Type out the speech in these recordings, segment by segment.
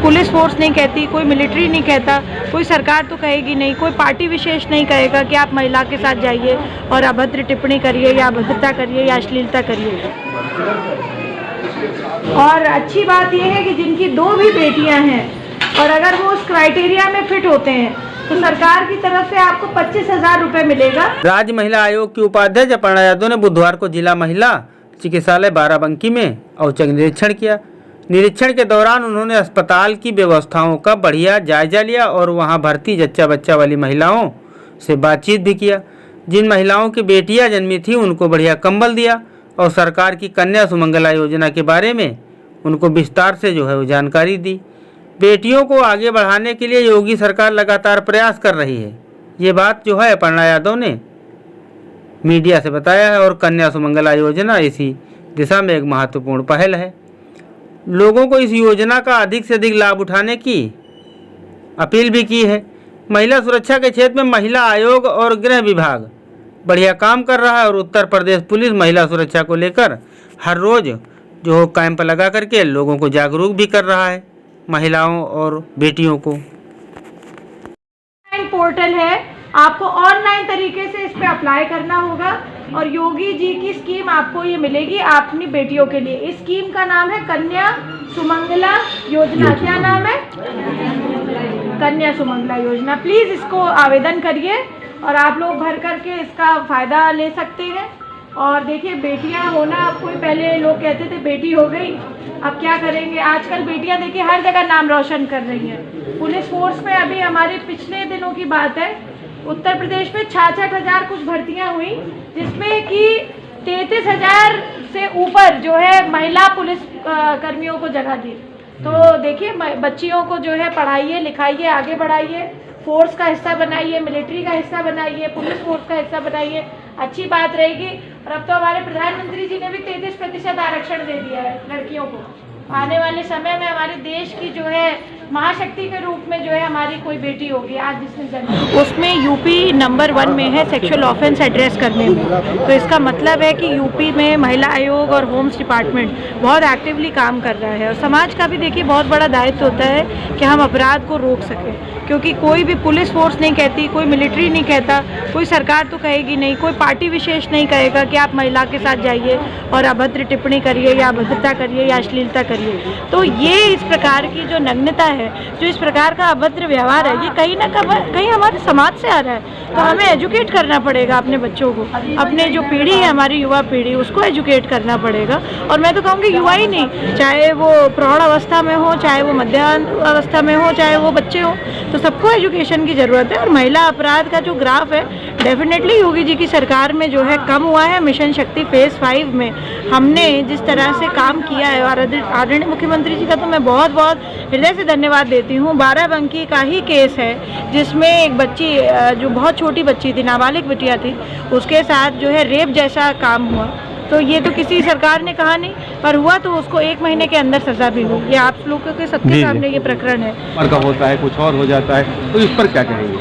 Police force नहीं कहती, कोई मिलिट्री नहीं कहता, कोई सरकार तो कहेगी नहीं, कोई पार्टी विशेष नहीं कहेगा कि आप महिला के साथ जाइए और अभद्र टिप्पणी करिए या अभद्रता करिए या अश्लीलता करिए। और अच्छी बात यह है कि जिनकी 2 भी बेटियां हैं और अगर वो उस क्राइटेरिया में फिट होते हैं तो सरकार की तरफ से आपको 25,000 रुपये मिलेगा। राज्य महिला आयोग की उपाध्यक्ष अपर्णा यादव ने बुधवार को जिला महिला चिकित्सालय बाराबंकी में औचक निरीक्षण किया। निरीक्षण के दौरान उन्होंने अस्पताल की व्यवस्थाओं का बढ़िया जायजा लिया और वहां भर्ती जच्चा बच्चा वाली महिलाओं से बातचीत भी किया। जिन महिलाओं की बेटियां जन्मी थी उनको बढ़िया कंबल दिया और सरकार की कन्या सुमंगला योजना के बारे में उनको विस्तार से वो जानकारी दी। बेटियों को आगे बढ़ाने के लिए योगी सरकार लगातार प्रयास कर रही है। ये बात अपर्णा यादव ने मीडिया से बताया है और कन्या सुमंगला योजना इसी दिशा में एक महत्वपूर्ण पहल है। लोगों को इस योजना का अधिक से अधिक लाभ उठाने की अपील भी की है। महिला सुरक्षा के क्षेत्र में महिला आयोग और गृह विभाग बढ़िया काम कर रहा है और उत्तर प्रदेश पुलिस महिला सुरक्षा को लेकर हर रोज कैंप लगा करके लोगों को जागरूक भी कर रहा है, महिलाओं और बेटियों को। पोर्टल है, आपको ऑनलाइन तरीके से इस पे अप्लाई करना होगा और योगी जी की स्कीम आपको ये मिलेगी अपनी बेटियों के लिए। इस स्कीम का नाम है कन्या सुमंगला योजना। क्या नाम है? कन्या सुमंगला योजना। प्लीज़ इसको आवेदन करिए और आप लोग भर करके इसका फ़ायदा ले सकते हैं। और देखिए, बेटियां होना, कोई पहले लोग कहते थे बेटी हो गई, अब क्या करेंगे। आजकल बेटियां देखिए हर जगह नाम रोशन कर रही हैं। पुलिस फोर्स में अभी हमारे पिछले दिनों की बात है, उत्तर प्रदेश में 66,000 कुछ भर्तियां हुई, जिसमें कि 33,000 से ऊपर महिला पुलिस कर्मियों को जगह दी। तो देखिए, बच्चियों को पढ़ाइए, लिखाइए, आगे बढ़ाइए, फोर्स का हिस्सा बनाइए, मिलिट्री का हिस्सा बनाइए, पुलिस फोर्स का हिस्सा बनाइए, अच्छी बात रहेगी। और अब तो हमारे प्रधानमंत्री जी ने भी 33% आरक्षण दे दिया है लड़कियों को। आने वाले समय में हमारे देश की महाशक्ति के रूप में हमारी कोई बेटी होगी, आज जिसने जन्म, उसमें यूपी नंबर 1 में है सेक्सुअल ऑफेंस एड्रेस करने में। तो इसका मतलब है कि यूपी में महिला आयोग और होम्स डिपार्टमेंट बहुत एक्टिवली काम कर रहा है। और समाज का भी देखिए बहुत बड़ा दायित्व होता है कि हम अपराध को रोक सकें, क्योंकि कोई भी पुलिस फोर्स नहीं कहती, कोई मिलिट्री नहीं कहता, कोई सरकार तो कहेगी नहीं, कोई पार्टी विशेष नहीं कहेगा कि आप महिला के साथ जाइए और अभद्र टिप्पणी करिए या अभद्रता करिए या अश्लीलता करिए। तो ये इस प्रकार की जो नग्नता है, जो इस प्रकार का अभद्र व्यवहार है, ये कहीं ना कहीं हमारे समाज से आ रहा है। तो हमें एजुकेट करना पड़ेगा अपने बच्चों को, अपने जो पीढ़ी है हमारी युवा पीढ़ी, उसको एजुकेट करना पड़ेगा। और मैं तो कहूँगी युवा ही नहीं, चाहे वो प्रौढ़ अवस्था में हो, चाहे वो मध्यान्ह अवस्था में हो, चाहे वो बच्चे हो, तो सबको एजुकेशन की ज़रूरत है। और महिला अपराध का जो ग्राफ है, डेफिनेटली योगी जी की सरकार में कम हुआ है। मिशन शक्ति फेज़ 5 में हमने जिस तरह से काम किया है, और आदरणीय मुख्यमंत्री जी का तो मैं बहुत बहुत हृदय से धन्यवाद देती हूँ। बाराबंकी का ही केस है जिसमें एक बच्ची, जो बहुत छोटी बच्ची थी, नाबालिग बिटिया थी, उसके साथ रेप जैसा काम हुआ। तो ये तो किसी सरकार ने कहा नहीं, पर हुआ तो उसको 1 महीने के अंदर सजा भी हुई। ये आप लोगों के सबके सामने ये प्रकरण है। का होता है, कुछ और हो जाता है, तो इस पर क्या कहेंगे?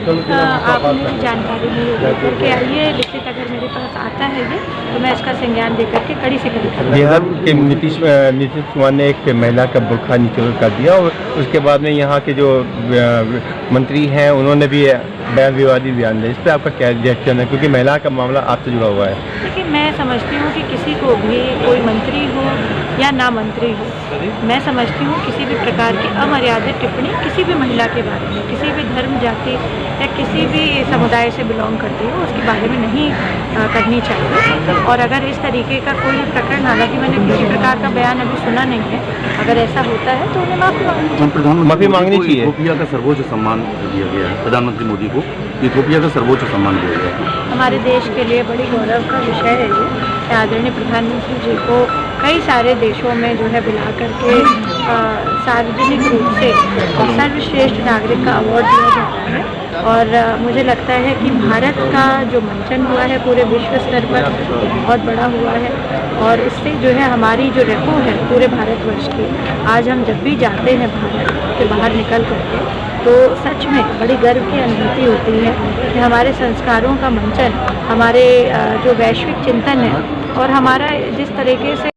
आपने जानकारी नहीं आइए, लिखित अगर मेरे पास आता है ये, तो मैं इसका संज्ञान देकर के कड़ी से कड़ी। नीतीश कुमार ने एक महिला का बुर्खा नीचे कर दिया और उसके बाद में यहाँ के जो मंत्री हैं उन्होंने भी विवादी बयान दिया। इस पर आपका क्या रिएक्शन है, क्योंकि महिला का मामला आपसे जुड़ा हुआ है? देखिए, मैं समझती हूँ कि किसी को भी, कोई मंत्री हो या ना मंत्री हो, मैं समझती हूँ किसी भी प्रकार की अमर्यादित टिप्पणी किसी भी महिला के बारे में, किसी भी धर्म, जाति या किसी भी समुदाय से बिलोंग करती हो, उसके बारे में नहीं करनी चाहिए। और अगर इस तरीके का कोई प्रकरण, हालांकि मैंने किसी प्रकार का बयान अभी सुना नहीं है, अगर ऐसा होता है तो उन्हें माफ़ी मांगनी चाहिए। इथियोपिया का सर्वोच्च सम्मान दिया गया है प्रधानमंत्री मोदी को, इथियोपिया का सर्वोच्च सम्मान दिया गया है। हमारे देश के लिए बड़ी गौरव का विषय है ये। आदरणीय प्रधानमंत्री जी को कई सारे देशों में बुला करके सार्वजनिक रूप से सर्वश्रेष्ठ नागरिक का अवार्ड दिया जाता है। और मुझे लगता है कि भारत का जो मंचन हुआ है पूरे विश्व स्तर पर, बहुत बड़ा हुआ है। और इससे हमारी जो रेपो है पूरे भारतवर्ष की, आज हम जब भी जाते हैं भारत से बाहर निकल करके, तो सच में बड़ी गर्व की अनुभूति होती है कि हमारे संस्कारों का मंचन, हमारे जो वैश्विक चिंतन है और हमारा जिस तरीके से